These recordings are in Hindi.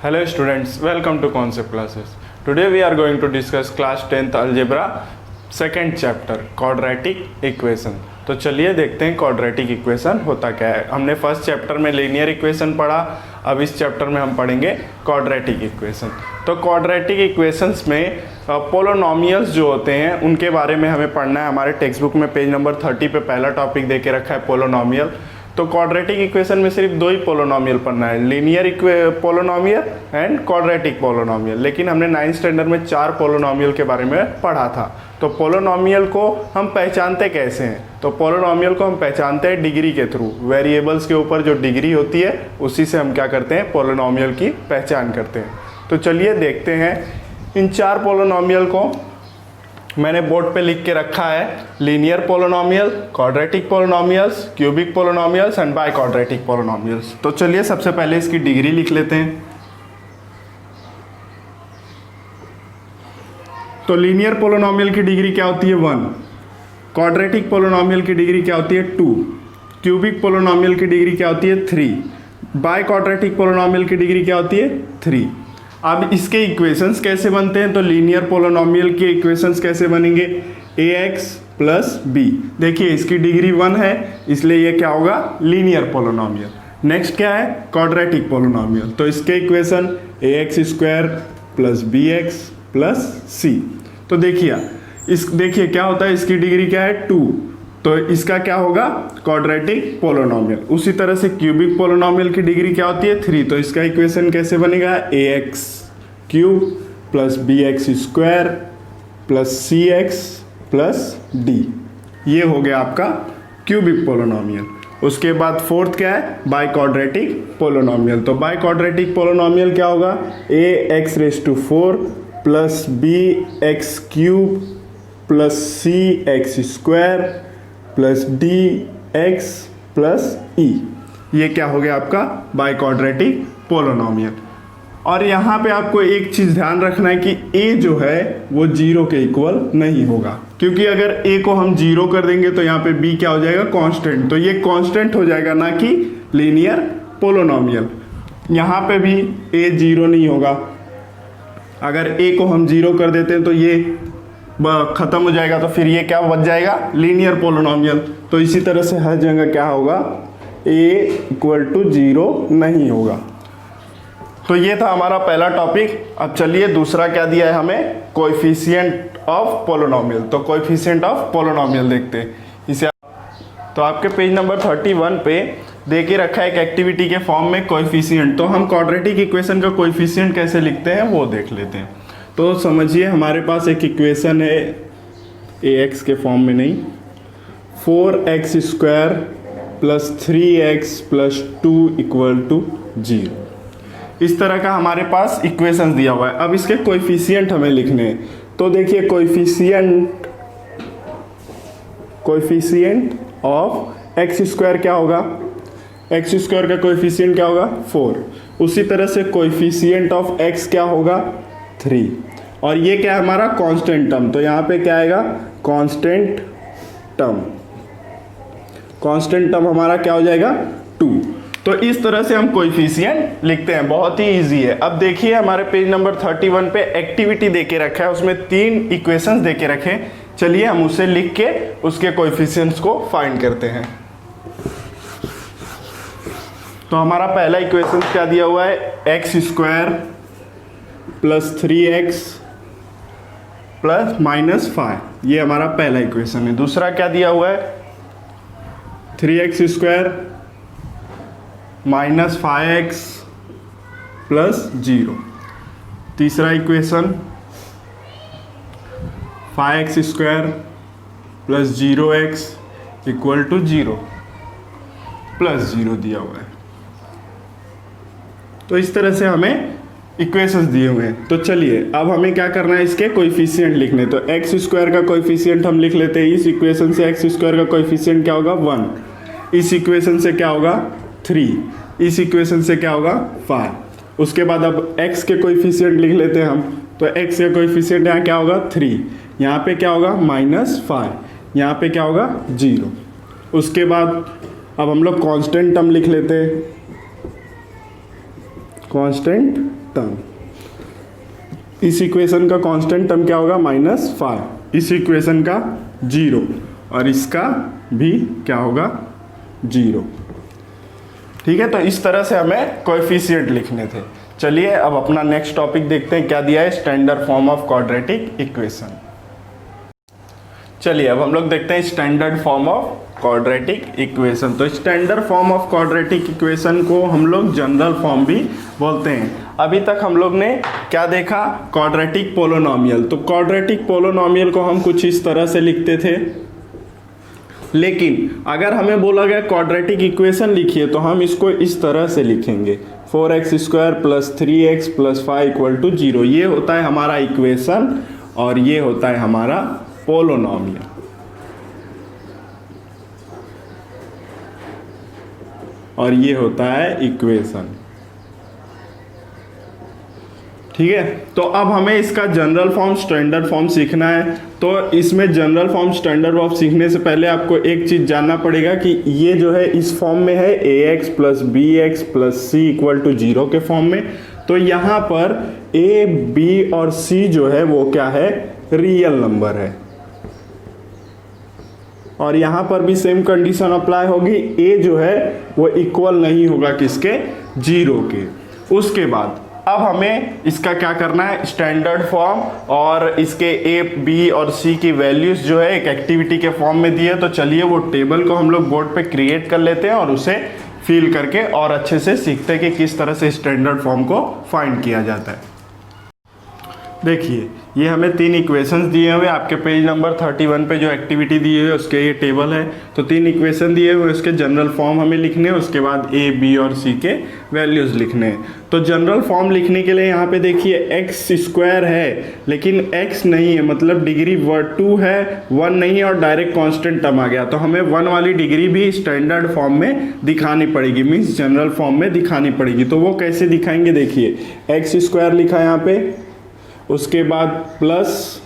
Hello students, welcome to Concept Classes. Today we are going to discuss class 10th algebra second chapter quadratic equation. तो चलिए देखते हैं quadratic equation होता क्या है। हमने फर्स्ट चैप्टर में लीनियर इक्वेशन पढ़ा, अब इस चैप्टर में हम पढ़ेंगे quadratic equation। तो quadratic equations में पोलोनोमियल्स जो होते हैं उनके बारे में हमें पढ़ना है। हमारे टेक्स्ट बुक में पेज नंबर 30 पे पहला टॉपिक दे के रखा है पोलोनोमियल। तो क्वाड्रेटिक इक्वेशन में सिर्फ दो ही पोलोनोमियल पढ़ना है, linear polynomial and quadratic polynomial. लेकिन हमने 9th स्टैंडर्ड में 4 पोलोनोमियल के बारे में पढ़ा था। तो पोलोनोमियल को हम पहचानते कैसे हैं? तो पोलोनोमियल को हम पहचानते हैं डिग्री के थ्रू। वेरिएबल्स के ऊपर जो डिग्री होती है उसी से हम क्या करते हैं, पोलोनोमियल की पहचान करते हैं। तो चलिए देखते हैं इन 4 पोलोनोमियल को। मैंने बोर्ड पे लिख के रखा है linear polynomial, quadratic polynomials, cubic polynomials and by quadratic polynomials. तो चलिए सबसे पहले इसकी डिग्री लिख लेते हैं। तो लीनियर पोलोनोमियल की डिग्री क्या होती है 1, क्वाड्रेटिक पोलोनोमियल की डिग्री क्या होती है 2, क्यूबिक पोलोनोमियल की डिग्री क्या होती है 3, बाई क्वाड्रेटिक पोलोनोमियल की डिग्री क्या होती है 3। अब इसके इक्वेशंस कैसे बनते हैं? तो लीनियर पोलोनोमियल के इक्वेशंस कैसे बनेंगे? ax plus b. देखिए इसकी डिग्री 1 है, इसलिए ये क्या होगा, लीनियर पोलोनोमियल। नेक्स्ट क्या है, क्वाड्रेटिक पोलोनोमियल। तो इसके equation ax square plus bx plus c। तो देखिए क्या होता है, इसकी डिग्री क्या है 2, तो इसका क्या होगा, क्वाड्रेटिक पोलोनोमियल। उसी तरह से क्यूबिक पोलोनोमियल की डिग्री क्या होती है 3, तो इसका इक्वेशन कैसे बनेगा, ax cube plus bx square plus cx plus d। ये हो गया आपका क्यूबिक पोलोनोमियल। उसके बाद फोर्थ क्या है, बाई क्वाड्रेटिक पोलोनोमियल। तो बाई क्वाड्रेटिक पोलोनोमियल क्या होगा, ax⁴ plus bx cube plus cx square plus dx plus e। ये क्या हो गया आपका बाई क्वाड्रेटिक पोलोनोमियल। और यहाँ पे आपको एक चीज़ ध्यान रखना है कि a जो है वो 0 के इक्वल नहीं होगा, क्योंकि अगर a को हम 0 कर देंगे तो यहाँ पे b क्या हो जाएगा, कांस्टेंट। तो ये कांस्टेंट हो जाएगा, ना कि लीनियर पोलोनोमियल। यहाँ पे भी a 0 नहीं होगा। अगर a को हम 0 कर देते हैं तो ये ख़त्म हो जाएगा, तो फिर ये क्या बच जाएगा, लीनियर पोलोनोमियल। तो इसी तरह से हर जगह क्या होगा, a = 0 नहीं होगा। तो ये था हमारा पहला टॉपिक। अब चलिए दूसरा क्या दिया है हमें, कोएफिशिएंट ऑफ पोलोनोमियल। तो कोएफिशिएंट ऑफ पोलोनोमियल देखते हैं इसे। तो आपके पेज नंबर 31 पे दे के रखा है एक एक्टिविटी के फॉर्म में कोएफिशिएंट। तो हम क्वाड्रेटिक इक्वेशन का कोएफिशिएंट कैसे लिखते हैं वो देख लेते हैं। तो समझिए हमारे पास एक इक्वेशन है ax के फॉर्म में नहीं, 4x² प्लस 3x प्लस 2 = 0। इस तरह का हमारे पास इक्वेशन दिया हुआ है। अब इसके कोएफिशिएंट हमें लिखने हैं। तो देखिए कोएफिशिएंट ऑफ x² क्या होगा, x² का कोएफिशिएंट क्या होगा 4। उसी तरह से कोएफिशिएंट ऑफ x क्या होगा 3। और ये क्या है हमारा कांस्टेंट टर्म, तो यहाँ पे क्या आएगा, कांस्टेंट टर्म हमारा क्या हो जाएगा 2। तो इस तरह से हम कोएफिशिएंट लिखते हैं, बहुत ही इजी है। अब देखिए हमारे पेज नंबर 31 पे एक्टिविटी देके रखा है, उसमें 3 इक्वेशंस देके रखे। चलिए हम उसे लिख के उसके कोएफिशिएंट्स को फाइंड करते हैं। तो हमारा पहला इक्वेशन क्या दिया हुआ है, x² प्लस 3x प्लस -5। ये हमारा पहला इक्वेशन है। दूसरा क्या दिया हुआ है, 3x² -5x प्लस 0। तीसरा equation 5x² plus 0x = 0 plus 0 दिया हुआ है। तो इस तरह से हमें इक्वेशंस दिए हुए हैं। तो चलिए अब हमें क्या करना है, इसके कोएफिशिएंट लिखने। तो x² का कोएफिशिएंट हम लिख लेते हैं। इस इक्वेशन से x² का कोएफिशिएंट क्या होगा 1, इस इक्वेशन से क्या होगा 3, इस इक्वेशन से क्या होगा 5। उसके बाद अब x के कोएफिशिएंट लिख लेते हैं हम। तो x का कोएफिशिएंट यहाँ क्या होगा 3, यहाँ पे क्या होगा -5, यहाँ पे क्या होगा 0। उसके बाद अब हम लोग कांस्टेंट टर्म लिख लेते हैं, कांस्टेंट टर्म। इस इक्वेशन का कांस्टेंट टर्म क्या होगा, -5, इस इक्वेशन का 0 और इसका भी क्या होगा, 0। ठीक है, तो इस तरह से हमें कोएफिशिएंट लिखने थे। चलिए अब अपना नेक्स्ट टॉपिक देखते हैं, क्या दिया है, standard form of quadratic equation. चलिए अब हम लोग देखते हैं standard form of quadratic equation. तो standard form of quadratic equation को हम लोग जनरल फॉर्म भी बोलते हैं। अभी तक हम लोग ने क्या देखा, क्वाड्रेटिक पोलोनोमियल। तो क्वाड्रेटिक पोलोनोमियल को हम कुछ इस तरह से लिखते थे, लेकिन अगर हमें बोला गया क्वाड्रेटिक इक्वेशन लिखिए तो हम इसको इस तरह से लिखेंगे, 4x² + 3x + 5 = 0। ये होता है हमारा इक्वेशन और ये होता है हमारा पोलोनोमियल। और ये होता है इक्वेशन। ठीक है, तो अब हमें इसका जनरल फॉर्म, स्टैंडर्ड फॉर्म सीखना है। तो इसमें जनरल फॉर्म, स्टैंडर्ड फॉर्म सीखने से पहले आपको एक चीज जानना पड़ेगा कि ये जो है इस फॉर्म में है, ax + bx + c = 0 के फॉर्म में। तो यहाँ पर a, b और c जो है वो क्या है, रियल नंबर है। और यहाँ पर भी सेम कंडीशन अप्लाई होगी, a जो है वो इक्वल नहीं होगा किसके, 0 के। उसके बाद अब हमें इसका क्या करना है, स्टैंडर्ड फॉर्म और इसके a, b और c की वैल्यूज जो है एक एक्टिविटी के फॉर्म में दी है। तो चलिए वो टेबल को हम लोग बोर्ड पे क्रिएट कर लेते हैं और उसे फिल करके और अच्छे से सीखते हैं कि किस तरह से स्टैंडर्ड फॉर्म को फाइंड किया जाता है। देखिए ये हमें 3 इक्वेशंस दिए हुए, आपके पेज नंबर 31 पे जो एक्टिविटी दी है उसके ये टेबल है। तो 3 इक्वेशन दिए हुए, उसके जनरल फॉर्म हमें लिखने हैं, उसके बाद a, b और c के वैल्यूज लिखने हैं। तो जनरल फॉर्म लिखने के लिए यहाँ पे देखिए x² है लेकिन x नहीं है, मतलब डिग्री 2 है, 1 नहीं है और डायरेक्ट कांस्टेंट टर्म आ गया। तो हमें 1 वाली डिग्री भी स्टैंडर्ड फॉर्म में दिखानी पड़ेगी, मीन्स जनरल फॉर्म में दिखानी पड़ेगी। तो वो कैसे दिखाएंगे, देखिए x² लिखा है यहाँ पे, उसके बाद प्लस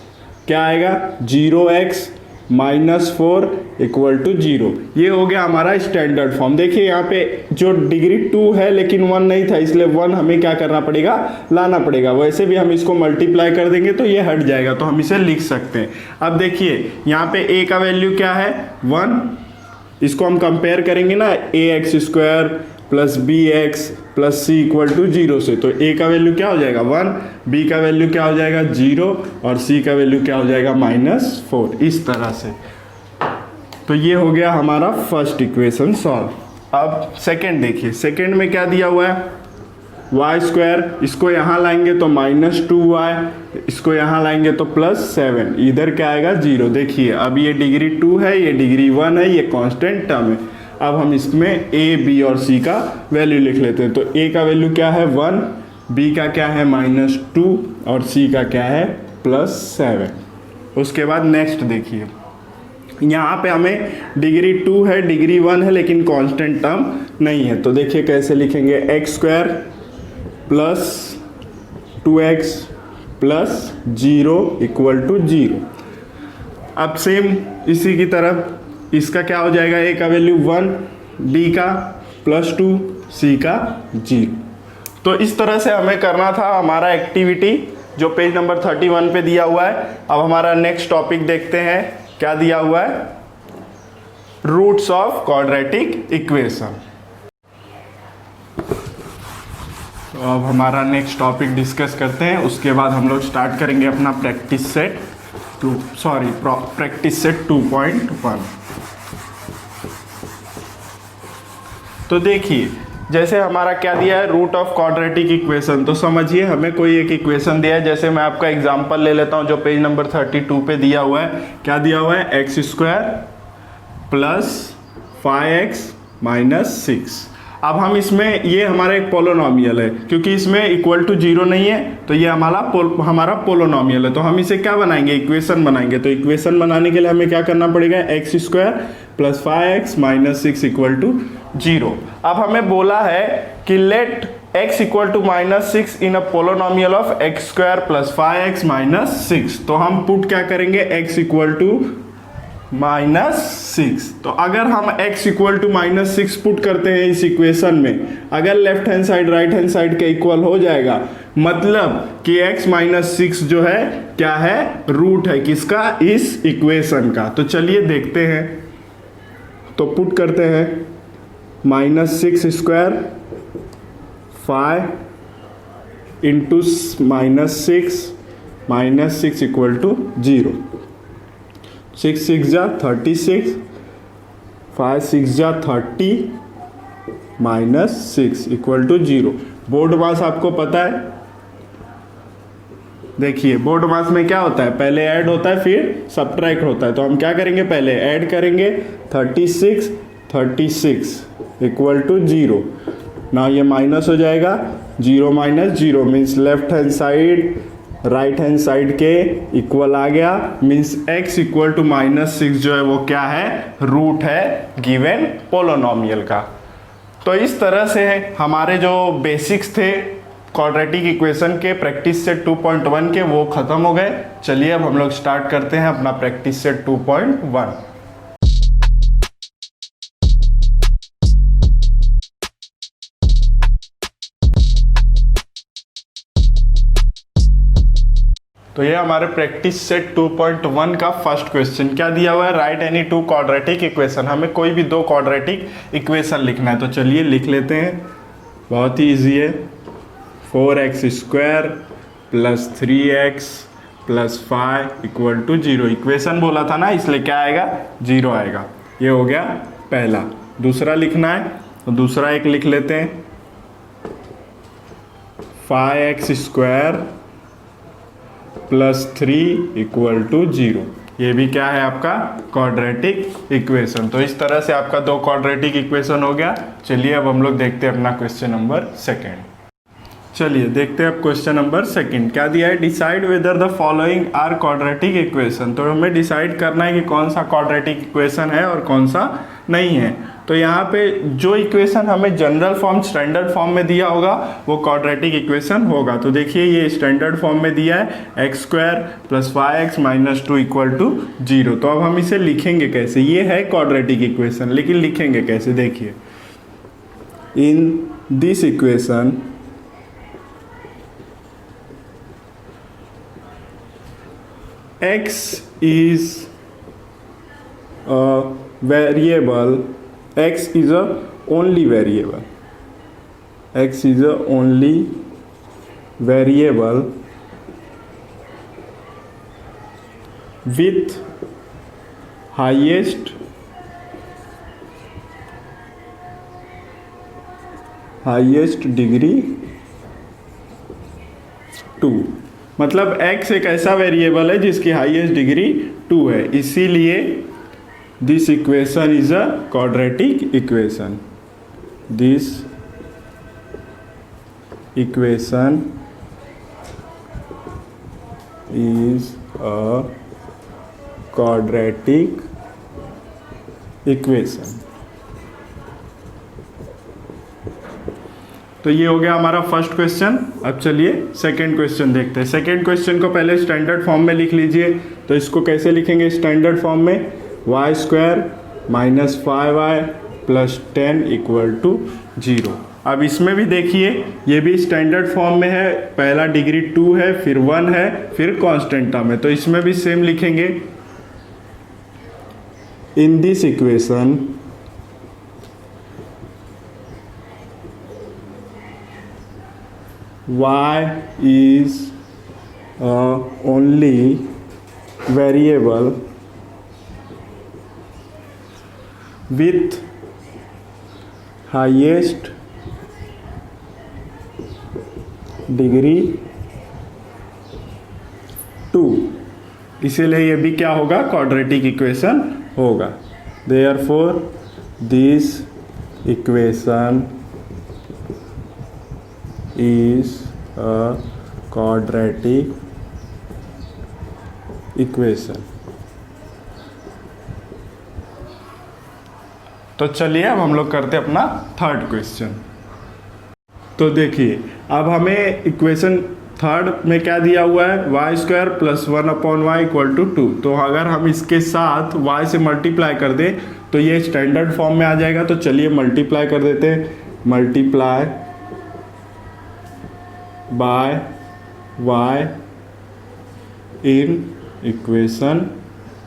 क्या आएगा, 0x - 4 = 0। ये हो गया हमारा स्टैंडर्ड फॉर्म। देखिए यहाँ पे जो डिग्री 2 है लेकिन 1 नहीं था, इसलिए 1 हमें क्या करना पड़ेगा, लाना पड़ेगा। वैसे भी हम इसको मल्टीप्लाई कर देंगे तो ये हट जाएगा, तो हम इसे लिख सकते हैं। अब देखिए यहाँ पे a का वैल्यू क्या है, 1। इसको हम कंपेयर करेंगे ना, ax² + bx + c = 0 से। तो a का वैल्यू क्या हो जाएगा, 1, b का वैल्यू क्या हो जाएगा, 0 और c का वैल्यू क्या हो जाएगा, -4। इस तरह से। तो ये हो गया हमारा फर्स्ट इक्वेशन सॉल्व। अब सेकंड देखिए, सेकंड में क्या दिया हुआ है, y², इसको यहाँ लाएंगे तो -2y, इसको यहाँ लाएंगे तो +7, इधर क्या आएगा, 0। देखिए अब ये डिग्री 2 है, ये डिग्री 1 है, ये कांस्टेंट टर्म है। अब हम इसमें a, b और c का वैल्यू लिख लेते हैं। तो a का वैल्यू क्या है, 1, b का क्या है, -2 और c का क्या है, +7। उसके बाद नेक्स्ट देखिए, यहाँ पे हमें डिग्री 2 है, डिग्री 1 है लेकिन कांस्टेंट टर्म नहीं है। तो देखिए कैसे लिखेंगे, x² + 2x + 0 = 0। अब सेम इसी की तरफ इसका क्या हो जाएगा, a का वैल्यू 1, b का +2, c का 0। तो इस तरह से हमें करना था हमारा एक्टिविटी जो पेज नंबर 31 पे दिया हुआ है। अब हमारा नेक्स्ट टॉपिक देखते हैं, क्या दिया हुआ है, रूट्स ऑफ क्वाड्रेटिक इक्वेशन। तो अब हमारा नेक्स्ट टॉपिक डिस्कस करते हैं, उसके बाद हम लोग स्टार्ट करेंगे अपना प्रैक्टिस सेट 2.1। तो देखिए जैसे हमारा क्या दिया है, रूट ऑफ क्वाड्रेटिक इक्वेशन। तो समझिए हमें कोई एक इक्वेशन दिया है, जैसे मैं आपका एग्जांपल ले लेता हूं जो पेज नंबर 32 पे दिया हुआ है। क्या दिया हुआ है, x² + 5x - 6। अब हम इसमें, ये हमारा एक पोलोनोमियल है, क्योंकि इसमें इक्वल टू 0 नहीं है तो ये हमारा पोलोनोमियल है। तो हम इसे क्या बनाएंगे, इक्वेशन बनाएंगे। तो इक्वेशन बनाने के लिए हमें क्या करना पड़ेगा, x² + 5x - 6 = 0। अब हमें बोला है कि let x = -6 in a polynomial of x² + 5x - 6। तो हम पुट क्या करेंगे, x = 6। तो अगर हम x इक्वल टू -6 पुट करते हैं इस इक्वेशन में, अगर left hand side right hand side के इक्वल हो जाएगा, मतलब कि x -6 जो है क्या है, रूट है किसका, इस इक्वेशन का। तो चलिए देखते हैं, तो पुट करते हैं -6 स्क्वायर 5 इंटू -6 इक्वल टू 0। 6 6 जा 36, 5 6 जा 30 -6 इक्वल टू 0। बोर्ड मास आपको पता है, देखिए बोर्ड मास में क्या होता है, पहले ऐड होता है फिर सब्ट्रैक्ट होता है। तो हम क्या करेंगे, पहले ऐड करेंगे 36 इक्वल टू 0। ना ये माइनस हो जाएगा, 0 - 0 means left hand side right hand side के इक्वल आ गया, मीन्स x इक्वल टू -6 जो है वो क्या है, रूट है गिवन पोलोनोमियल का। तो इस तरह से हमारे जो बेसिक्स थे क्वाड्रेटिक इक्वेशन के प्रैक्टिस सेट 2.1 के, वो खत्म हो गए। चलिए अब हम लोग स्टार्ट करते हैं अपना प्रैक्टिस सेट 2.1। तो ये हमारे प्रैक्टिस सेट 2.1 का फर्स्ट क्वेश्चन क्या दिया हुआ है, right any two quadratic equation. हमें कोई भी दो क्वाड्रेटिक इक्वेशन लिखना है, तो चलिए लिख लेते हैं, बहुत ही इजी है। 4x square plus 3x plus 5 equal to 0। Equation बोला था ना, इसलिए क्या आएगा, 0 आएगा। ये हो गया पहला। दूसरा लिखना है, तो दूसरा एक लिख लेते हैं, 5x square plus 3 equal to 0। ये भी क्या है आपका क्वाड्रेटिक इक्वेशन। तो इस तरह से आपका दो क्वाड्रेटिक इक्वेशन हो गया। चलिए अब हम लोग देखते हैं अपना क्वेश्चन नंबर सेकेंड। चलिए देखते हैं अब क्वेश्चन नंबर सेकंड क्या दिया है, decide whether the following are quadratic equation. तो हमें डिसाइड करना है कि कौन सा क्वाड्रेटिक इक्वेशन है और कौन सा नहीं है। तो यहाँ पे जो इक्वेशन हमें जनरल फॉर्म स्टैंडर्ड फॉर्म में दिया होगा वो क्वाड्रेटिक इक्वेशन होगा। तो देखिए ये स्टैंडर्ड फॉर्म में दिया है, x square plus 5x - 2 equal to 0। तो अब हम इसे लिखेंगे कैसे, ये है क्वाड्रेटिक इक्वेशन, लेकिन लिखेंगे कैसे, देखिए in this equation x is a variable, x is a only variable, x is a only variable with highest degree 2। मतलब x एक ऐसा वेरिएबल है जिसकी हाईएस्ट डिग्री 2 है, इसीलिए this equation is a quadratic equation. This equation is a quadratic equation. तो ये हो गया हमारा फर्स्ट क्वेश्चन। अब चलिए सेकंड क्वेश्चन देखते हैं। सेकंड क्वेश्चन को पहले स्टैंडर्ड फॉर्म में लिख लीजिए। तो इसको कैसे लिखेंगे स्टैंडर्ड फॉर्म में, y square minus 5y plus 10 equal to 0। अब इसमें भी देखिए ये भी स्टैंडर्ड फॉर्म में है, पहला डिग्री 2 है, फिर 1 है, फिर कांस्टेंट टर्म है। तो इसमें भी सेम लिखेंगे, in this equation y is only variable with highest degree 2। इसीलिए ये भी क्या होगा, क्वाड्रेटिक इक्वेशन होगा। Therefore this equation is a quadratic equation। तो चलिए अब हम लोग करते हैं अपना थर्ड क्वेश्चन। तो देखिए अब हमें इक्वेशन थर्ड में क्या दिया हुआ है, y square plus 1/y equal to 2। तो अगर हम इसके साथ y से मल्टीप्लाई कर दें तो ये स्टैंडर्ड फॉर्म में आ जाएगा। तो चलिए मल्टीप्लाई कर देते हैं, multiply by y in equation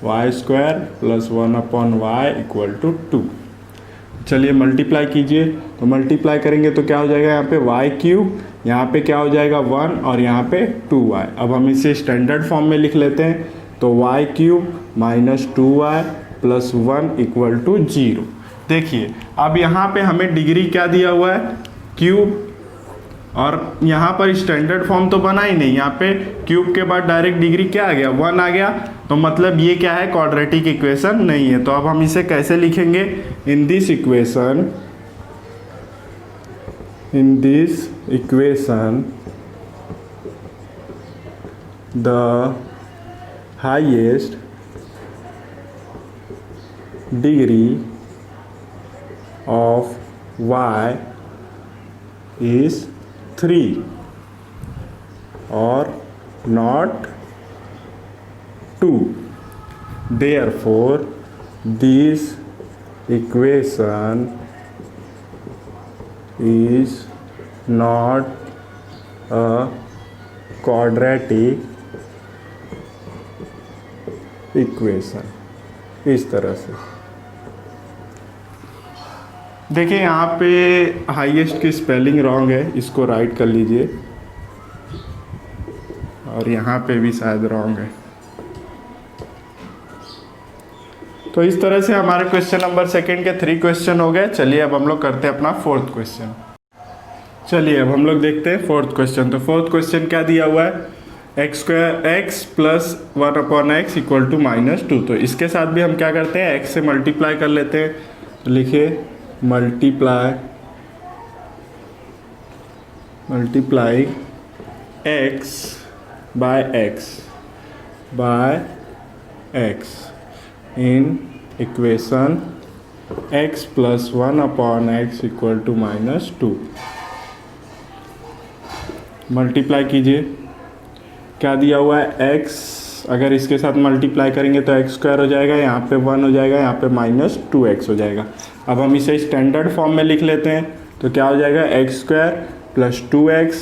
y square plus 1/y equal to 2। चलिए मल्टीप्लाई कीजिए, तो मल्टीप्लाई करेंगे तो क्या हो जाएगा, यहाँ पे वाई क्यूब, यहाँ पे क्या हो जाएगा 1 और यहाँ पे 2y। अब हम इसे स्टैंडर्ड फॉर्म में लिख लेते हैं, तो y cube minus 2y plus 1 equal to 0। देखिए अब यहाँ पे हमें डिग्री क्या दिया हुआ है, क्यूब, और यहाँ पर स्टैंडर्ड फॉर्म तो बना ही नहीं, यहाँ पे क्यूब के बाद डायरेक्ट डिग्री क्या आ गया, 1 आ गया। तो मतलब ये क्या है, क्वाड्रेटिक इक्वेशन नहीं है। तो अब हम इसे कैसे लिखेंगे, in this equation the highest degree of y is 3 or not 2. Therefore, this equation is not a quadratic equation। इस तरह से देखिए यहाँ पे हाईएस्ट की स्पेलिंग रॉन्ग है, इसको राइट कर लीजिए, और यहाँ पे भी शायद रॉन्ग है। तो इस तरह से हमारे क्वेश्चन नंबर 2 के 3 क्वेश्चन हो गए। चलिए अब हम लोग करते हैं अपना 4th क्वेश्चन। चलिए अब हम लोग देखते हैं 4th क्वेश्चन। तो 4th क्वेश्चन क्या दिया हुआ है, x plus 1/x equal to -2। तो इसके साथ भी हम क्या करते हैं, x से मल्टीप्लाई कर लेते हैं। तो लिखिए multiply x by x in equation x plus 1/x equal to -2। Multiply कीजिए, क्या दिया हुआ है, x अगर इसके साथ मल्टीप्लाई करेंगे तो x स्क्वायर हो जाएगा, यहाँ पे 1 हो जाएगा, यहाँ पे -2x हो जाएगा। अब हम इसे स्टैंडर्ड फॉर्म में लिख लेते हैं, तो क्या हो जाएगा, x square plus 2x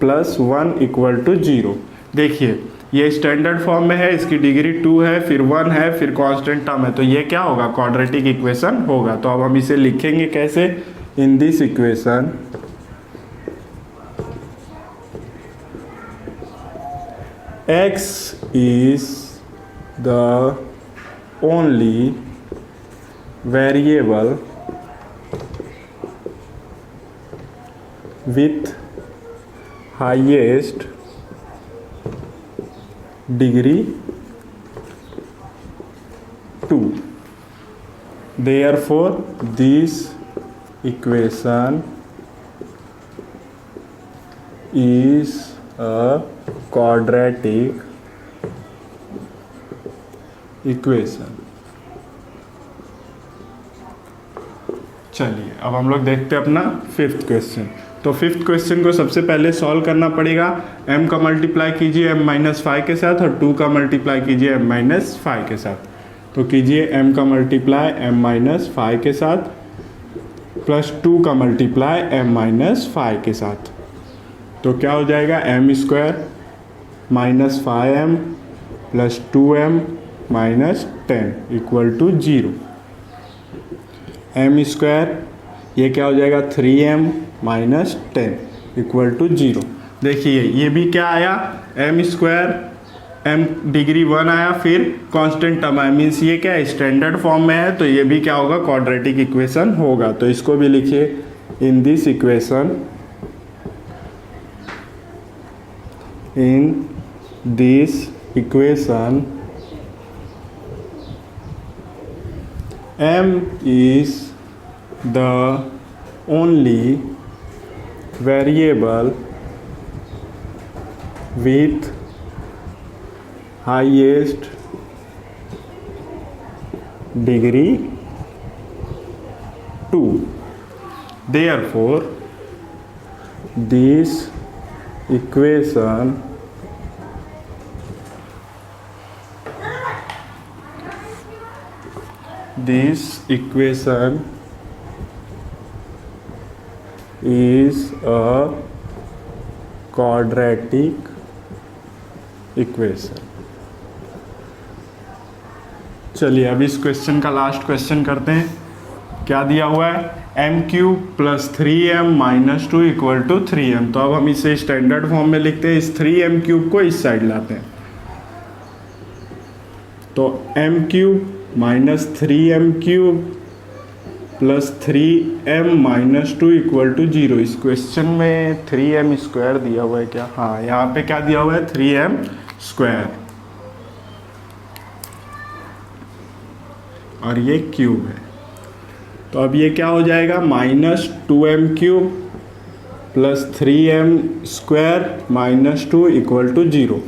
plus 1 equal to 0। देखिए ये स्टैंडर्ड फॉर्म में है, इसकी डिग्री 2 है, फिर 1 है, फिर कांस्टेंट टर्म है, तो ये क्या होगा, क्वाड्रेटिक इक्वेशन होगा। तो अब हम इसे लिखेंगे कैसे, in this equation x is the only variable with highest degree 2. Therefore, this equation is a quadratic equation. चलिए अब हम लोग देखते हैं अपना 5th क्वेश्चन। तो 5th क्वेश्चन को सबसे पहले सॉल्व करना पड़ेगा। m का मल्टीप्लाई कीजिए m-5 के साथ, और 2 का मल्टीप्लाई कीजिए m-5 के साथ। तो कीजिए m का मल्टीप्लाई m-5 के साथ प्लस 2 का मल्टीप्लाई m-5 के साथ। तो क्या हो जाएगा, m square -5m plus 2m -10 equal to 0। m square ये क्या हो जाएगा, 3m -10 इक्वल टू 0। देखिए ये भी क्या आया, m स्क्वायर, m डिग्री 1 आया, फिर कांस्टेंट टर्म आया, मीन्स ये क्या है, स्टैंडर्ड फॉर्म में है, तो ये भी क्या होगा, क्वाड्रेटिक इक्वेशन होगा। तो इसको भी लिखिए, in this equation m is the only variable with highest degree 2. Therefore, this equation this equation is a quadratic equation। चलिए अब इस क्वेश्चन का लास्ट क्वेश्चन करते हैं। क्या दिया हुआ है, m cube plus 3m minus 2 equal to 3m। तो अब हम इसे स्टैंडर्ड फॉर्म में लिखते हैं, इस 3m क्यूब को इस साइड लाते हैं। तो m cube minus 3m cube plus 3m minus 2 equal to 0। इस क्वेश्चन में 3m स्क्वायर दिया हुआ है क्या? हाँ, यहाँ पे क्या दिया हुआ है, 3m स्क्वायर, और ये क्यूब है। तो अब ये क्या हो जाएगा, minus 2m cube plus 3m square minus 2 equal to 0।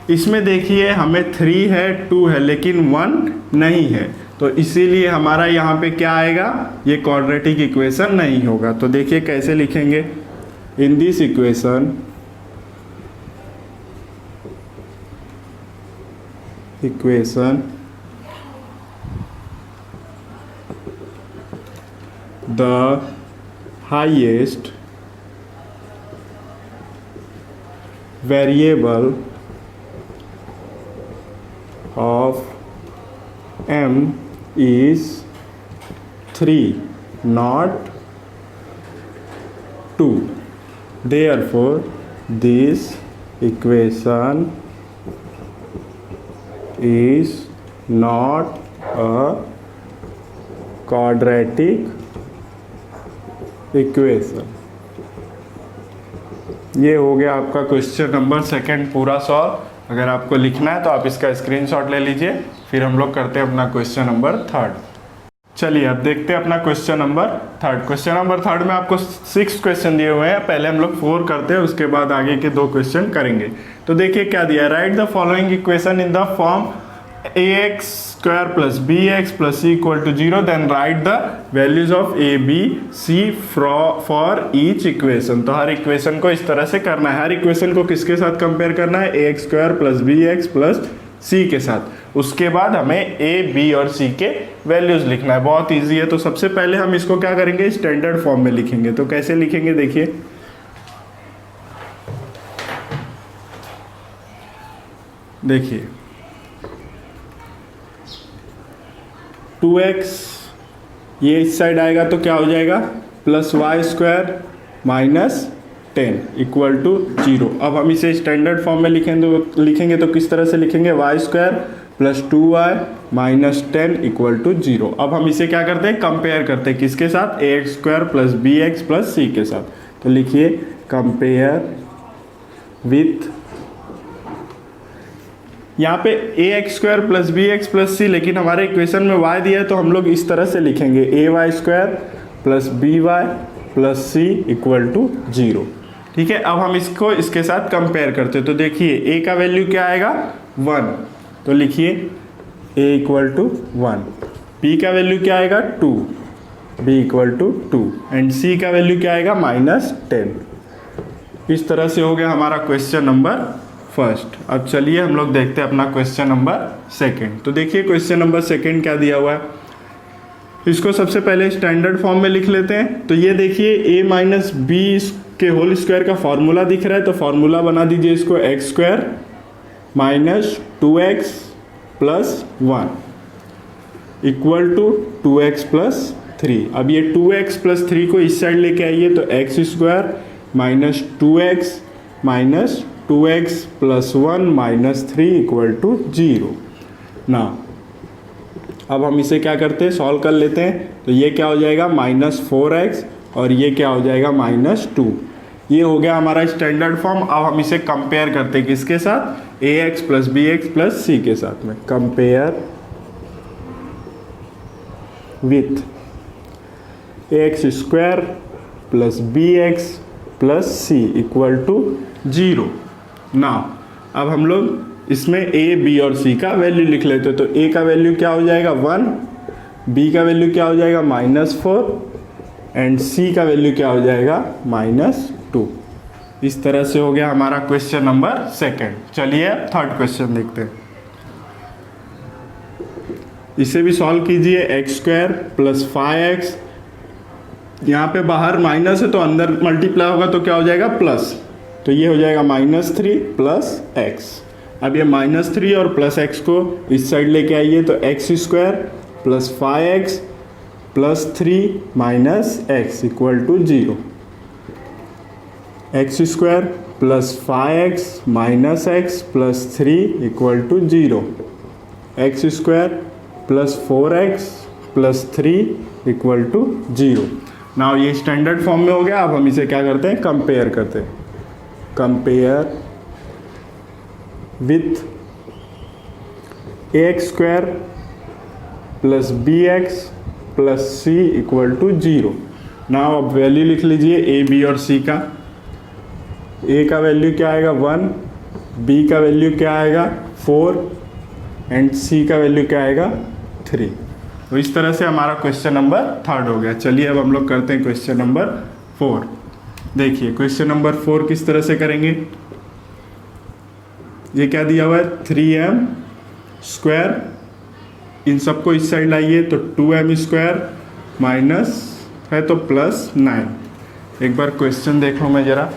इसमें देखिए हमें 3 है, 2 है, लेकिन 1 नहीं है, तो इसीलिए हमारा यहाँ पे क्या आएगा, ये क्वाड्रेटिक इक्वेशन नहीं होगा। तो देखिए कैसे लिखेंगे, in this equation the highest variable of m is 3, not 2. Therefore, this equation is not a quadratic equation. ये हो गया आपका क्वेश्चन नंबर सेकंड पूरा सॉल्व। अगर आपको लिखना है तो आप इसका स्क्रीनशॉट ले लीजिए, फिर हम लोग करते हैं अपना क्वेश्चन नंबर थर्ड। चलिए अब देखते हैं अपना question number third. Question number third में आपको 6 क्वेश्चन दिए हुए हैं, पहले हम लोग 4 करते हैं, उसके बाद आगे के 2 क्वेश्चन करेंगे। तो देखिए क्या दिया है, right the following equation in the form ax square plus bx plus c equal to 0, then write the values of a b c for each equation। तो हर इक्वेशन को इस तरह से करना है। हर इक्वेशन को किसके साथ कंपेयर करना है, ax square plus bx plus c के साथ। उसके बाद हमें a b और c के वैल्यूज लिखना है। बहुत इजी है। तो सबसे पहले हम इसको क्या करेंगे, स्टैंडर्ड फॉर्म में लिखेंगे। तो कैसे लिखेंगे, देखिए 2x ये इस साइड आएगा तो क्या हो जाएगा, plus y square minus 10 equal to 0। अब हम इसे स्टैंडर्ड फॉर्म में लिखेंगे तो किस तरह से लिखेंगे, y square plus 2y minus 10 equal to 0। अब हम इसे क्या करते हैं, कंपेयर करते हैं किसके साथ, ax square plus bx plus c के साथ। तो लिखिए कंपेयर विथ, यहाँ पे ax square plus bx plus c, लेकिन हमारे इक्वेशन में y दिया है तो हम लोग इस तरह से लिखेंगे ay square plus by plus c equal to 0। ठीक है, अब हम इसको इसके साथ कंपेयर करते हैं। तो देखिए a का वैल्यू क्या आएगा, 1, तो लिखिए a इक्वल टू 1, b का वैल्यू क्या आएगा 2, b equal to 2, and c का वैल्यू क्या आएगा माइनस 10। इस तरह से हो गया हमारा क्वेश्चन नंबर फर्स्ट। अब चलिए हम लोग देखते हैं अपना क्वेश्चन नंबर सेकंड। तो देखिए क्वेश्चन नंबर सेकंड क्या दिया हुआ है, इसको सबसे पहले स्टैंडर्ड फॉर्म में लिख लेते हैं। तो ये देखिए a माइनस बी के होल स्क्वायर का फॉर्मूला दिख रहा है, तो फॉर्मूला बना दीजिए इसको, x square minus 2x plus 1 equal to 2x plus 3। अब ये 2x प्लस 3 को इस साइड लेके आइए, तो x square minus 2x minus 2x plus 1 minus 3 equal to 0 ना। अब हम इसे क्या करते हैं, सॉल्व कर लेते हैं। तो ये क्या हो जाएगा माइनस 4x और ये क्या हो जाएगा माइनस 2। ये हो गया हमारा स्टैंडर्ड फॉर्म। अब हम इसे कंपेयर करते हैं किसके साथ, ax plus bx plus c के साथ में। Compare with ax square plus bx plus c equal to 0 ना। अब हम लोग इसमें a b और c का वैल्यू लिख लेते हैं। तो a का वैल्यू क्या हो जाएगा 1, b का वैल्यू क्या हो जाएगा माइनस 4 एंड c का वैल्यू क्या हो जाएगा माइनस 2। इस तरह से हो गया हमारा क्वेश्चन नंबर सेकंड। चलिए थर्ड क्वेश्चन देखते हैं। इसे भी सॉल्व कीजिए। एक्स स्क्वायर प्लस 5x, यहाँ पे बाहर माइनस है तो अंदर मल्टीप्लाई होगा तो क्या हो जाएगा प्लस, तो ये हो जाएगा -3 प्लस x। अब ये -3 और प्लस x को इस साइड लेके आइए तो x square plus 5x plus 3 minus x equal to 0। X square plus 5x minus x plus 3 equal to 0। X square plus 4x plus 3 equal to 0। Now ये स्टैंडर्ड फॉर्म में हो गया। अब हम इसे क्या करते हैं, कंपेयर करते हैं। Compare with ax square plus bx plus c equal to 0। Now अब वैल्यू लिख लीजिए a b और c का। a का वैल्यू क्या आएगा 1, b का वैल्यू क्या आएगा 4 एंड c का वैल्यू क्या आएगा 3। तो इस तरह से हमारा क्वेश्चन नंबर थर्ड हो गया। चलिए अब हम लोग करते हैं क्वेश्चन नंबर 4। देखिए क्वेश्चन नंबर 4 किस तरह से करेंगे। ये क्या दिया हुआ है 3m स्क्वायर, इन सबको इस साइड लाइए तो 2m स्क्वायर माइनस है तो प्लस 9। एक बार क्वेश्चन देखो मैं जरा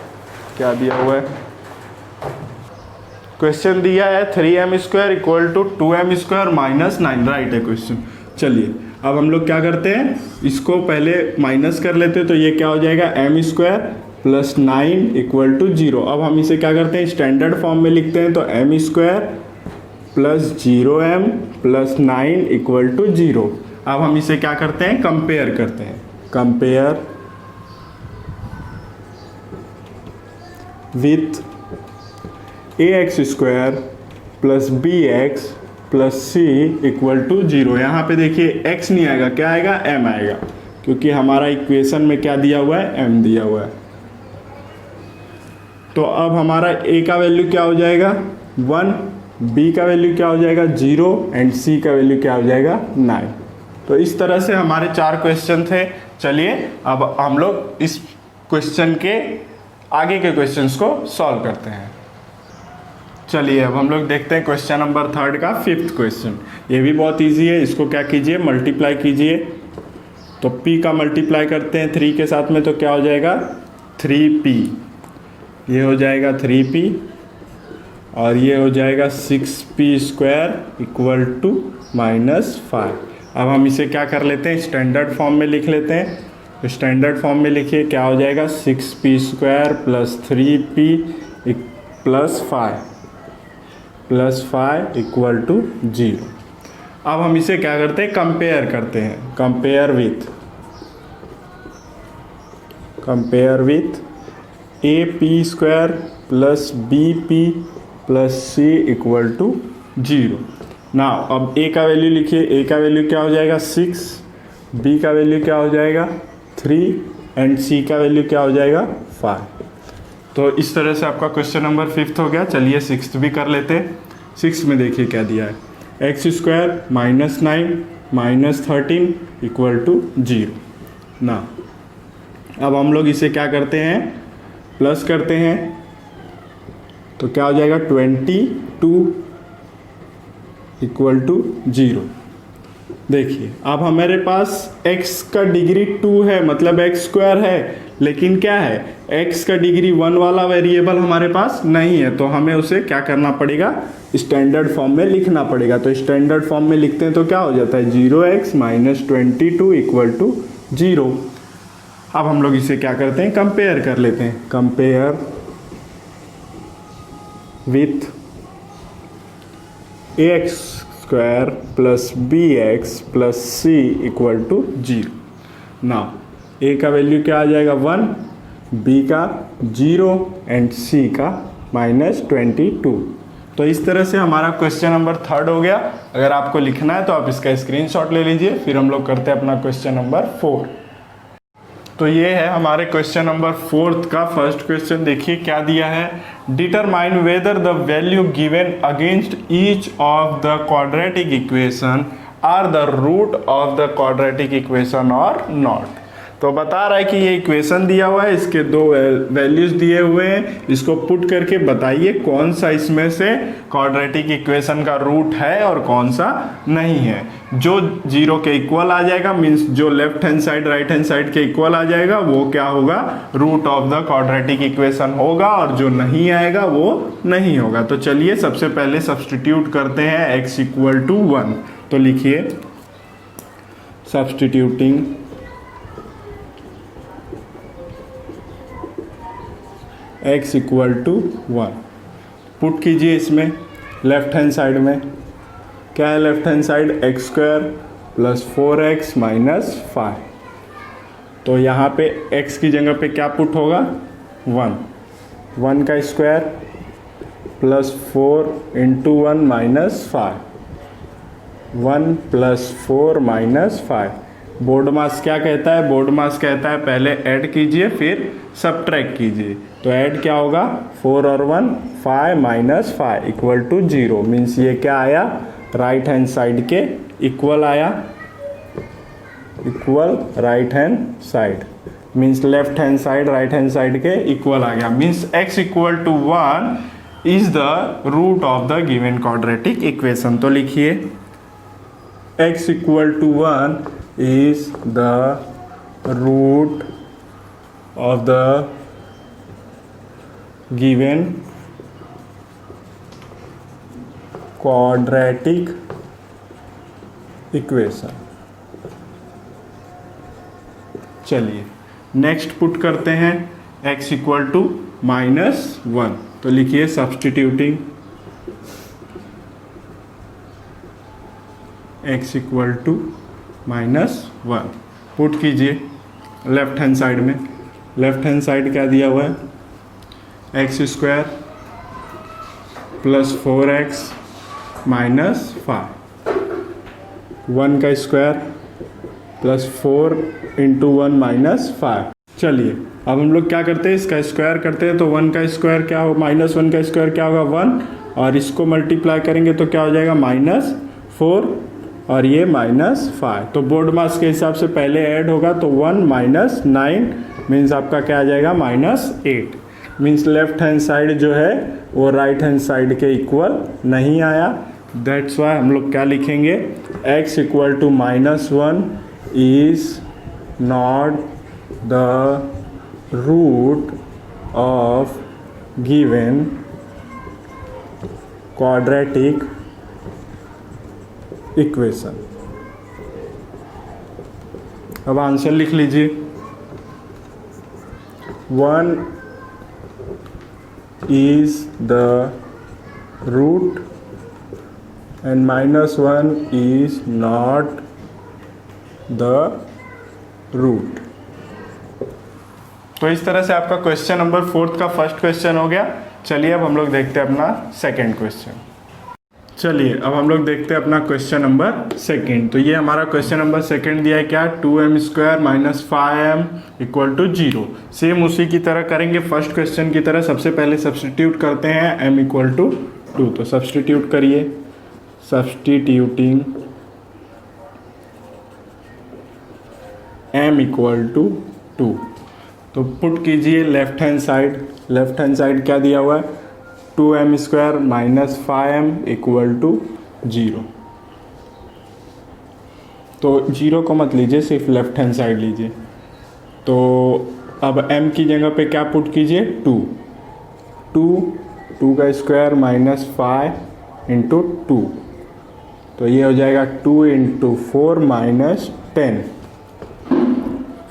क्या दिया हुआ है। क्वेश्चन दिया है 3m square equal to 2m square minus 9, right है क्वेश्चन। चलिए अब हम लोग क्या करते हैं, इसको पहले माइनस कर लेते हैं तो ये क्या हो जाएगा m square plus 9 equal to 0। अब हम इसे क्या करते हैं, स्टैंडर्ड फॉर्म में लिखते हैं तो m square plus 0m plus 9 equal to 0। अब हम इसे क्या करते हैं, कंपेयर करते हैं। Compare with ax square plus bx plus c equal to 0। यहाँ पे देखिए x नहीं आएगा, क्या आएगा m आएगा, क्योंकि हमारा इक्वेशन में क्या दिया हुआ है m दिया हुआ है। तो अब हमारा a का वैल्यू क्या हो जाएगा 1, b का वैल्यू क्या हो जाएगा 0 एंड c का वैल्यू क्या हो जाएगा 9। तो इस तरह से हमारे 4 क्वेश्चन थे। चलिए अब हम लोग इस क्वेश्चन के आगे के क्वेश्चंस को सॉल्व करते हैं। चलिए अब हम लोग देखते हैं क्वेश्चन नंबर 3 का 5th क्वेश्चन। ये भी बहुत इजी है। इसको क्या कीजिए, मल्टीप्लाई कीजिए। तो p का मल्टीप्लाई करते हैं 3 के साथ में तो क्या हो जाएगा 3p, ये हो जाएगा 3p और ये हो जाएगा 6p स्क्वायर इक्वल टू -5। अब हम इसे क्या कर लेते हैं, स्टैंडर्ड फॉर्म में लिख लेते हैं। तो स्टैंडर्ड फॉर्म में लिखिए, क्या हो जाएगा 6p square plus 3p plus 5 equal to 0। अब हम इसे क्या करते हैं, कंपेयर करते हैं। Compare with ap square plus bp plus c equal to 0। Now अब a का वैल्यू लिखिए। a का वैल्यू क्या हो जाएगा 6, b का वैल्यू क्या हो जाएगा 3 एंड c का वैल्यू क्या हो जाएगा 5। तो इस तरह से आपका क्वेश्चन नंबर 5th हो गया। चलिए 6th भी कर लेते हैं। 6 में देखिए क्या दिया है, x square minus 9 minus 13 equal to 0 ना। अब हम लोग इसे क्या करते हैं, प्लस करते हैं तो क्या हो जाएगा 22 इक्वल टू 0। देखिए अब हमारे पास x का डिग्री 2 है, मतलब x स्क्वायर है, लेकिन क्या है x का डिग्री 1 वाला वेरिएबल हमारे पास नहीं है, तो हमें उसे क्या करना पड़ेगा, स्टैंडर्ड फॉर्म में लिखना पड़ेगा। तो स्टैंडर्ड फॉर्म में लिखते हैं तो क्या हो जाता है 0x माइनस 22 इक्वल टू 0। अब हम लोग इसे क्या करते हैं, कंपेयर कर लेते हैं। Compare with ax square plus bx plus c equal to 0। ना a का वैल्यू क्या आ जाएगा 1, b का 0 एंड c का -22। तो इस तरह से हमारा क्वेश्चन नंबर 3 हो गया। अगर आपको लिखना है तो आप इसका स्क्रीनशॉट ले लीजिए। फिर हम लोग करते हैं अपना क्वेश्चन नंबर 4। तो ये है हमारे क्वेश्चन नंबर 4 का फर्स्ट क्वेश्चन। देखिए क्या दिया है, determine whether the value given against each of the quadratic equation are the root of the quadratic equation और नॉट। तो बता रहा है कि ये इक्वेशन दिया हुआ है, इसके दो वैल्यूज दिए हुए हैं, इसको पुट करके बताइए कौन सा इसमें से क्वाड्रेटिक इक्वेशन का रूट है और कौन सा नहीं है। जो 0 के इक्वल आ जाएगा, मीन्स जो left hand side right hand side के इक्वल आ जाएगा, वो क्या होगा, root of the quadratic equation होगा, और जो नहीं आएगा वो नहीं होगा। तो चलिए सबसे पहले सब्सटीट्यूट करते हैं x इक्वल टू 1। तो लिखिए substituting x equal to 1, put कीजिए इसमें लेफ्ट हैंड साइड में। क्या है left hand side, x square plus 4x minus 5। तो यहाँ पे x की जगह पे क्या पुट होगा, 1 का square plus 4 into 1 minus 5, 1 plus 4 minus 5। BODMAS क्या कहता है, बोर्ड मास कहता है पहले ऐड कीजिए फिर सब्ट्रैक्ट कीजिए। तो ऐड क्या होगा, 4 और 1 5 माइनस 5 इक्वल टू 0। मीन्स ये क्या आया, राइट हैंड साइड के इक्वल आया, equal right hand side, means left hand side right hand side के इक्वल आ गया। Means x equal to 1 is the root of the given quadratic equation. तो लिखिए x equal to 1 is the root of the given quadratic equation। चलिए नेक्स्ट पुट करते हैं x इक्वल टू -1। तो लिखिए substituting x equal to -1, put कीजिए लेफ्ट हैंड साइड में। लेफ्ट हैंड साइड क्या दिया हुआ है, x square plus 4x minus 5, 1 का स्क्वायर प्लस 4 इंटू 1 माइनस 5। चलिए अब हम लोग क्या करते हैं, इसका स्क्वायर करते हैं। तो 1 का स्क्वायर क्या हो, -1 का स्क्वायर क्या होगा 1, और इसको मल्टीप्लाई करेंगे तो क्या हो जाएगा -4 और ये -5। तो बोर्ड मास के हिसाब से पहले ऐड होगा, तो 1 माइनस 9 मीन्स आपका क्या आ जाएगा -8। मीन्स लेफ्ट हैंड साइड जो है वो राइट हैंड साइड के इक्वल नहीं आया। दैट्स वाई हम लोग क्या लिखेंगे, x equal to -1 is not the root of given quadratic equation. अब आंसर लिख लीजिए, 1 is the root and -1 is not the root। तो इस तरह से आपका क्वेश्चन नंबर 4 का फर्स्ट क्वेश्चन हो गया। चलिए अब हम लोग देखते हैं अपना सेकंड क्वेश्चन। चलिए अब हम लोग देखते हैं अपना क्वेश्चन नंबर सेकंड। तो ये हमारा क्वेश्चन नंबर सेकंड दिया है क्या, 2m² minus 5m equal to 0। Same उसी की तरह करेंगे फर्स्ट क्वेश्चन की तरह। सबसे पहले सब्सटीट्यूट करते हैं m इक्वल टू 2। तो सब्सटीट्यूट करिए, सब्सटीट्यूटिंग m इक्वल टू 2। तो पुट कीजिए left hand side. Left hand side क्या दिया हुआ है, 2m² minus 5m equal to 0। तो 0 को मत लीजिए, सिर्फ लेफ्ट हैंड साइड लीजिए। तो अब m की जगह पे क्या पुट कीजिए, 2 का स्क्वायर माइनस 5 इंटू 2। तो ये हो जाएगा 2 इंटू 4 माइनस 10,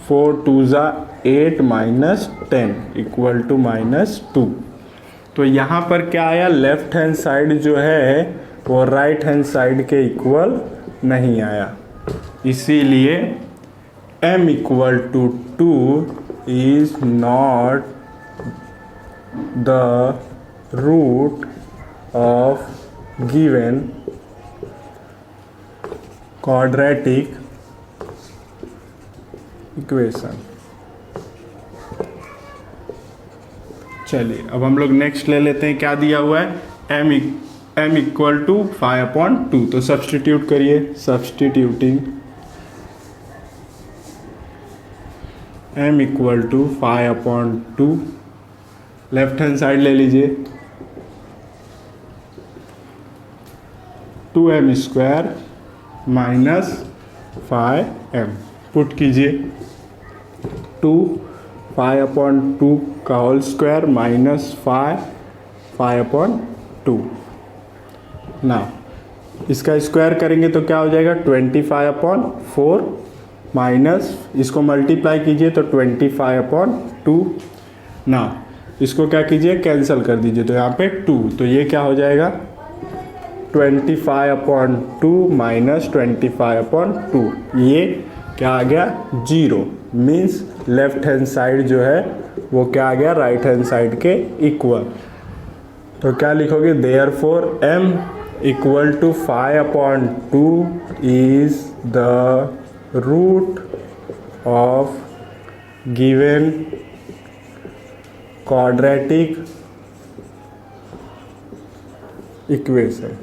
4 2 ज़ा 8 माइनस 10 इक्वल टू -2। तो यहाँ पर क्या आया, लेफ्ट हैंड साइड जो है वो राइट हैंड साइड के इक्वल नहीं आया, इसीलिए m equal to 2 is not the root of given quadratic equation. चलिए अब हम लोग नेक्स्ट ले लेते हैं, क्या दिया हुआ है, m इक्वल टू 5/2। तो सब्सटीट्यूट करिए, substituting m equal to 5/2, left hand side ले लीजिए 2m² माइनस 5m, पुट कीजिए 2 5/2 का होल स्क्वायर माइनस 5/2 ना, इसका स्क्वायर करेंगे तो क्या हो जाएगा 25/4 माइनस इसको मल्टीप्लाई कीजिए तो 25/2 ना, इसको क्या कीजिए कैंसिल कर दीजिए तो यहाँ पे 2, तो ये क्या हो जाएगा 25/2 माइनस 25/2, ये क्या आ गया 0, मीन्स लेफ्ट हैंड साइड जो है वो क्या आ गया राइट हैंड साइड के इक्वल। तो क्या लिखोगे therefore m equal to 5/2 is the root of given quadratic equation.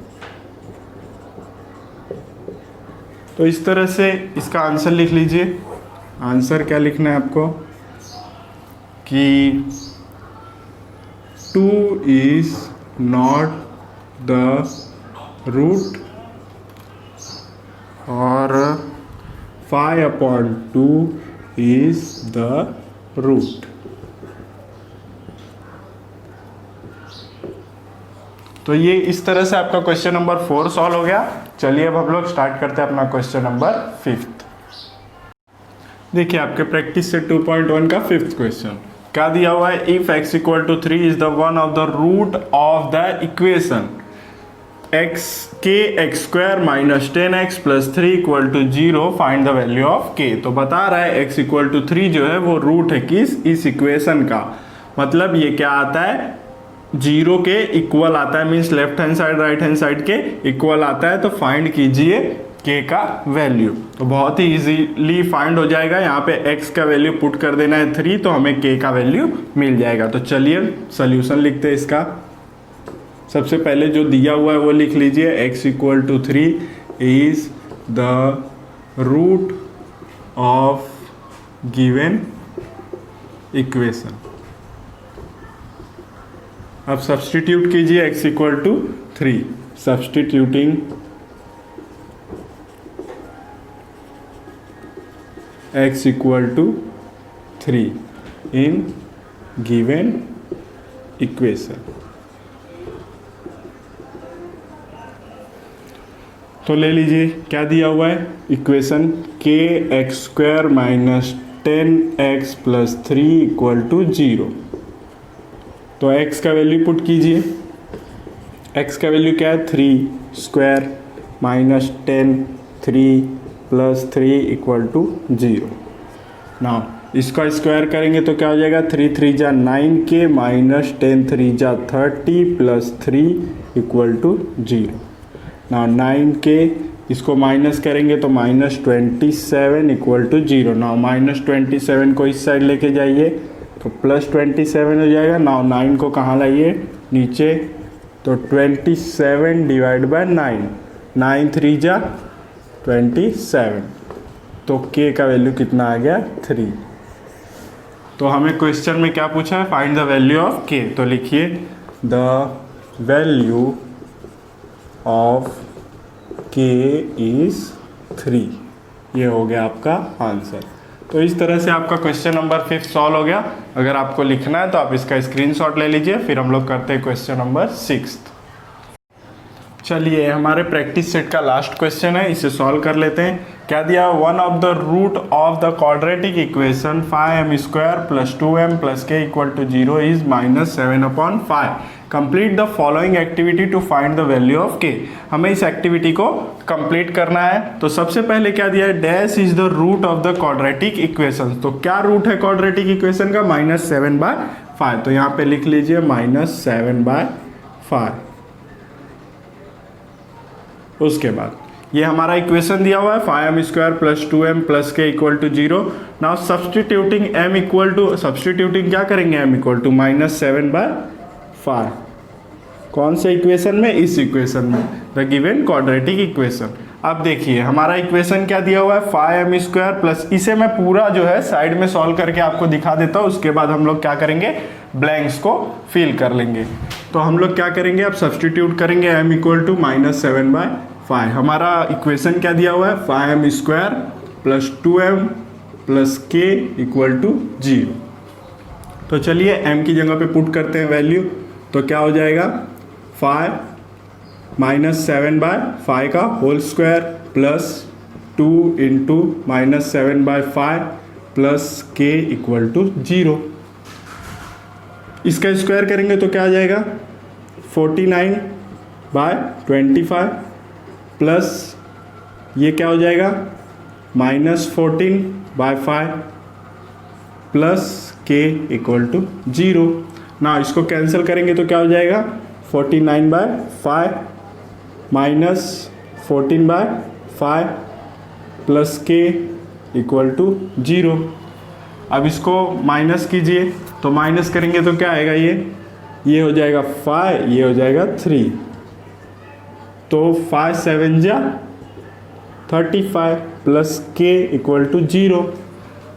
तो इस तरह से इसका आंसर लिख लीजिए। आंसर क्या लिखना है आपको कि 2 इज नॉट द रूट और 5/2 इज द रूट। तो ये इस तरह से आपका क्वेश्चन नंबर 4 सॉल्व हो गया। चलिए अब हम लोग स्टार्ट करते हैं अपना क्वेश्चन नंबर 5। देखिए आपके प्रैक्टिस से 2.1 का 5th क्वेश्चन क्या दिया हुआ है, if x equal to 3 is the one of the root of the equation x² minus 10x plus 3 equal to 0 find the value of k। तो बता रहा है x इक्वल टू 3 जो है वो रूट है किस इस इक्वेशन का, मतलब ये क्या आता है 0 के इक्वल आता है, means left hand side right hand side के इक्वल आता है। तो फाइंड कीजिए k का वैल्यू। तो बहुत ही इजीली फाइंड हो जाएगा, यहाँ पे x का वैल्यू पुट कर देना है 3 तो हमें k का वैल्यू मिल जाएगा। तो चलिए सोल्यूशन लिखते हैं इसका। सबसे पहले जो दिया हुआ है वो लिख लीजिए x equal to 3 is the root of given equation. अब सब्स्टिट्यूट कीजिए x equal to 3, substituting x equal to 3 in given equation. तो ले लीजिए क्या दिया हुआ है equation kx² minus 10x plus 3 equal to 0। तो x का वैल्यू पुट कीजिए, x का वैल्यू क्या है 3² माइनस 10 3 प्लस 3 इक्वल टू 0। ना इसका स्क्वायर करेंगे तो क्या हो जाएगा 3 3 जा 9k माइनस 10 3 जा 30 प्लस 3 इक्वल टू 0। ना 9k इसको माइनस करेंगे तो माइनस 27 इक्वल टू 0। ना माइनस 27 को इस साइड लेके जाइए तो प्लस 27 हो जाएगा। नाउ 9 को कहाँ लाइए नीचे, तो 27 डिवाइड बाय 9, 9 3 जा 27, तो k का वैल्यू कितना आ गया 3। तो हमें क्वेश्चन में क्या पूछा है find the value of k। तो लिखिए the value of k is 3, ये हो गया आपका आंसर। तो इस तरह से आपका क्वेश्चन नंबर 5 सॉल्व हो गया। अगर आपको लिखना है तो आप इसका स्क्रीनशॉट ले लीजिए, फिर हम लोग करते हैं क्वेश्चन नंबर 6। चलिए हमारे प्रैक्टिस सेट का लास्ट क्वेश्चन है, इसे सॉल्व कर लेते हैं। क्या दिया, one of the root of the quadratic equation 5m² plus 2m plus k equal to 0 is minus 7/5। Complete the following activity to find the value of k। हमें इस एक्टिविटी को कंप्लीट करना है। तो सबसे पहले क्या दिया है, dash is the root of the quadratic equation. तो क्या रूट है क्वाड्रेटिक इक्वेशन का, माइनस 7/5। तो यहाँ पे लिख लीजिए माइनस 7/5। उसके बाद ये हमारा इक्वेशन दिया हुआ है 5m² plus 2m plus k equal to 0। Now substituting m equal to, substituting क्या करेंगे m इक्वल टू माइनस 7/5। कौन से इक्वेशन में, इस इक्वेशन में, द गिवन क्वाड्रेटिक इक्वेशन। अब देखिए हमारा इक्वेशन क्या दिया हुआ है 5m² प्लस, इसे मैं पूरा जो है साइड में सॉल्व करके आपको दिखा देता हूँ, उसके बाद हम लोग क्या करेंगे ब्लैंक्स को फिल कर लेंगे। तो हम लोग क्या करेंगे अब सब्सटीट्यूट करेंगे m = -7/5। हमारा इक्वेशन क्या दिया हुआ है 5m² plus 2m plus k = 0। तो चलिए m की जगह पे पुट करते हैं वैल्यू, तो क्या हो जाएगा 5 -7/5 का होल स्क्वायर प्लस 2 × -7/5 प्लस k = 0। इसका स्क्वायर करेंगे तो क्या आ जाएगा 49/25 प्लस ये क्या हो जाएगा -14/5 प्लस k = 0। ना इसको कैंसिल करेंगे तो क्या हो जाएगा 49/5 माइनस 14/5 प्लस k = 0। अब इसको माइनस कीजिए, तो माइनस करेंगे तो क्या आएगा ये हो जाएगा 5, ये हो जाएगा 3, तो 5 7 जा 35 plus k = 0।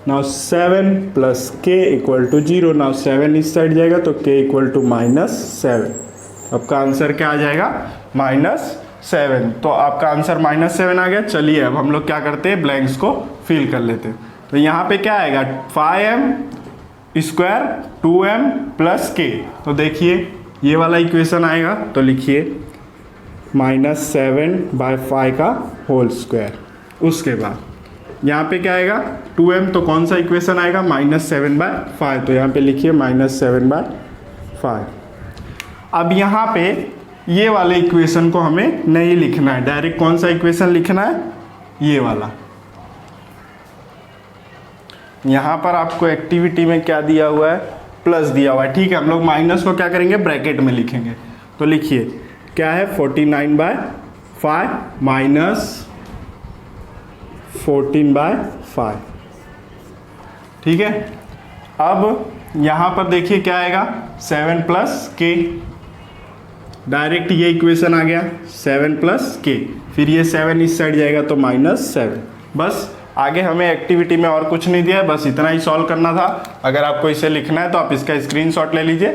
Now 7 plus k = 0। Now 7 इस साइड जाएगा तो k = -7। आपका आंसर क्या आ जाएगा -7। तो आपका आंसर -7 आ गया। चलिए अब हम लोग क्या करते हैं ब्लैंक्स को फिल कर लेते हैं। तो यहाँ पे क्या आएगा 5m² 2m प्लस k। तो देखिए ये वाला इक्वेशन आएगा, तो लिखिए -7/5 का होल स्क्वायर। उसके बाद यहाँ पे क्या आएगा 2m, तो कौन सा इक्वेशन आएगा -7/5, तो यहाँ पे लिखिए -7/5। अब यहाँ पे ये वाले इक्वेशन को हमें नहीं लिखना है, डायरेक्ट कौन सा इक्वेशन लिखना है ये वाला। यहाँ पर आपको एक्टिविटी में क्या दिया हुआ है प्लस दिया हुआ है, ठीक है। हम लोग माइनस को क्या करेंगे ब्रैकेट में लिखेंगे। तो लिखिए क्या है 49/5 माइनस 14/5, ठीक है। अब यहाँ पर देखिए क्या आएगा 7 प्लस k, डायरेक्ट ये इक्वेशन आ गया 7 प्लस k, फिर ये 7 इस साइड जाएगा तो -7। बस आगे हमें एक्टिविटी में और कुछ नहीं दिया है, बस इतना ही सॉल्व करना था। अगर आपको इसे लिखना है तो आप इसका स्क्रीनशॉट ले लीजिए,